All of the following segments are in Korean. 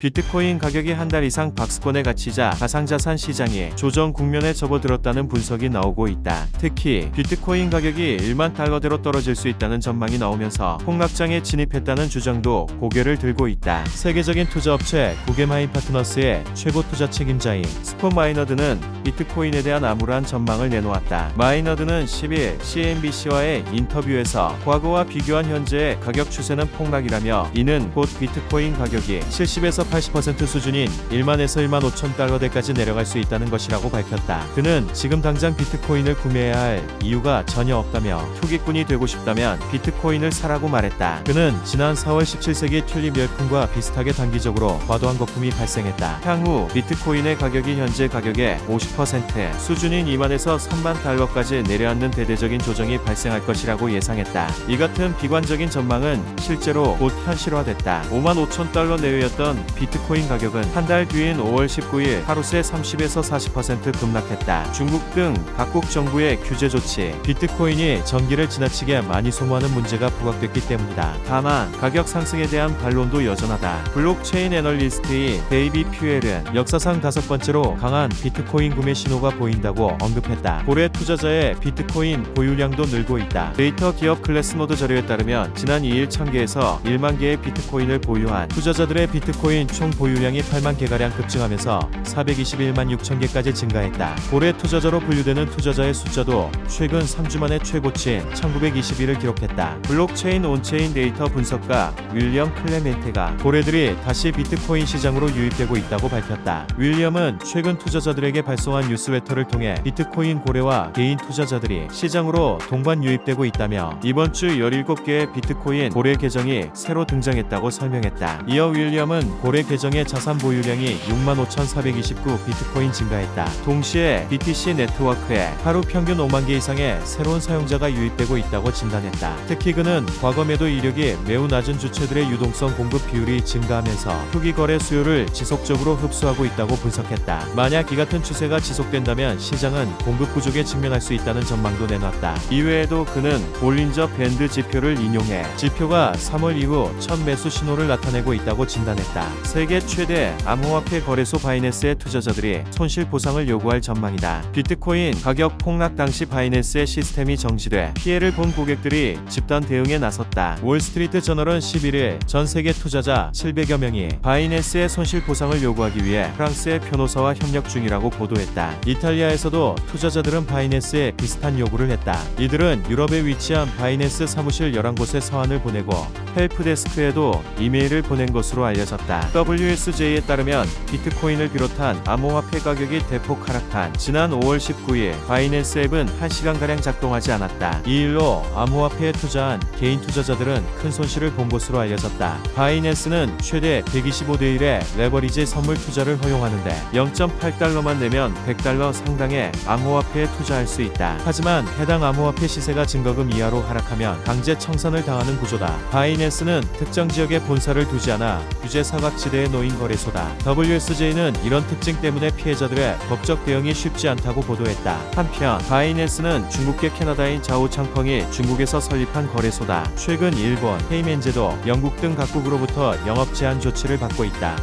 비트코인 가격이 한 달 이상 박스권에 갇히자 가상자산 시장이 조정 국면에 접어들었다는 분석이 나오고 있다. 특히 비트코인 가격이 1만 달러대로 떨어질 수 있다는 전망이 나오면서 폭락장에 진입했다는 주장도 고개를 들고 있다. 세계적인 투자업체 구게마인 파트너스의 최고 투자 책임자인 스콧 마이너드는 비트코인에 대한 암울한 전망을 내놓았다. 마이너드는 10일 CNBC와의 인터뷰에서 과거와 비교한 현재의 가격 추세는 폭락이라며 이는 곧 비트코인 가격이 70에서 80% 수준인 1만에서 1만 5천 달러대까지 내려갈 수 있다는 것이라고 밝혔다. 그는 지금 당장 비트코인을 구매해야 할 이유가 전혀 없다며 투기꾼이 되고 싶다면 비트코인을 사라고 말했다. 그는 지난 4월 17세기 튤립 열풍과 비슷하게 단기적으로 과도한 거품이 발생했다. 향후 비트코인의 가격이 현재 가격의 50% 수준인 2만에서 3만 달러까지 내려앉는 대대적인 조정이 발생할 것이라고 예상했다. 이 같은 비관적인 전망은 실제로 곧 현실화됐다. 5만 5천 달러 내외였던 비트코인 가격은 한 달 뒤인 5월 19일 하루 새 30에서 40% 급락했다. 중국 등 각국 정부의 규제 조치, 비트코인이 전기를 지나치게 많이 소모하는 문제가 부각됐기 때문이다. 다만 가격 상승에 대한 반론도 여전하다. 블록체인 애널리스트인 데이비 퓨엘은 역사상 5번째로 강한 비트코인 구매 신호가 보인다고 언급했다. 고래 투자자의 비트코인 보유량도 늘고 있다. 데이터 기업 클래스노드 자료에 따르면 지난 2일 1000개에서 1만 개의 비트코인을 보유한 투자자들의 비트코인 총 보유량이 8만 개가량 급증하면서 421만 6천 개까지 증가했다. 고래 투자자로 분류되는 투자자의 숫자도 최근 3주 만에 최고치인 1921을 기록했다. 블록체인 온체인 데이터 분석가 윌리엄 클레멘테가 고래들이 다시 비트코인 시장으로 유입되고 있다고 밝혔다. 윌리엄은 최근 투자자들에게 발송한 뉴스레터를 통해 비트코인 고래와 개인 투자자들이 시장으로 동반 유입되고 있다며 이번 주 17개의 비트코인 고래 계정이 새로 등장했다고 설명했다. 이어 윌리엄은 고래 계정의 자산 보유량이 65,429 비트코인 증가했다. 동시에 BTC 네트워크에 하루 평균 5만 개 이상의 새로운 사용자가 유입되고 있다고 진단했다. 특히 그는 과거 매도 이력이 매우 낮은 주체들의 유동성 공급 비율이 증가하면서 투기 거래 수요를 지속적으로 흡수하고 있다고 분석했다. 만약 이 같은 추세가 지속된다면 시장은 공급 부족에 직면할 수 있다는 전망도 내놨다. 이외에도 그는 볼린저 밴드 지표를 인용해 지표가 3월 이후 첫 매수 신호를 나타내고 있다고 진단했다. 세계 최대 암호화폐 거래소 바이낸스의 투자자들이 손실 보상을 요구할 전망이다. 비트코인 가격 폭락 당시 바이낸스의 시스템이 정지돼 피해를 본 고객들이 집단 대응에 나섰다. 월스트리트 저널은 11일 전 세계 투자자 700여 명이 바이낸스의 손실 보상을 요구하기 위해 프랑스의 변호사와 협력 중이라고 보도했다. 이탈리아에서도 투자자들은 바이낸스에 비슷한 요구를 했다. 이들은 유럽에 위치한 바이낸스 사무실 11곳에 서한을 보내고 헬프데스크에도 이메일을 보낸 것으로 알려졌다. WSJ에 따르면 비트코인을 비롯한 암호화폐 가격이 대폭 하락한 지난 5월 19일 바이낸스 앱은 1시간가량 작동하지 않았다. 이 일로 암호화폐에 투자한 개인 투자자들은 큰 손실을 본 것으로 알려졌다. 바이낸스는 최대 125대 1의 레버리지 선물 투자를 허용하는데 0.8달러만 내면 100달러 상당의 암호화폐에 투자할 수 있다. 하지만 해당 암호화폐 시세가 증거금 이하로 하락하면 강제 청산을 당하는 구조다. 바이낸스는 특정 지역에 본사를 두지 않아 규제 사각지대에 놓인 거래소다. WSJ는 이런 특징 때문에 피해자들의 법적 대응이 쉽지 않다고 보도했다. 한편 바이낸스는 중국계 캐나다인 자오창펑이 중국에서 설립한 거래소다. 최근 일본, 페이멘제도, 영국 등 각국으로부터 영업 제한 조치를 받고 있다.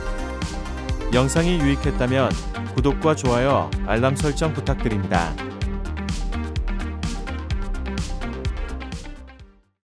영상이 유익했다면 구독과 좋아요, 알람 설정 부탁드립니다.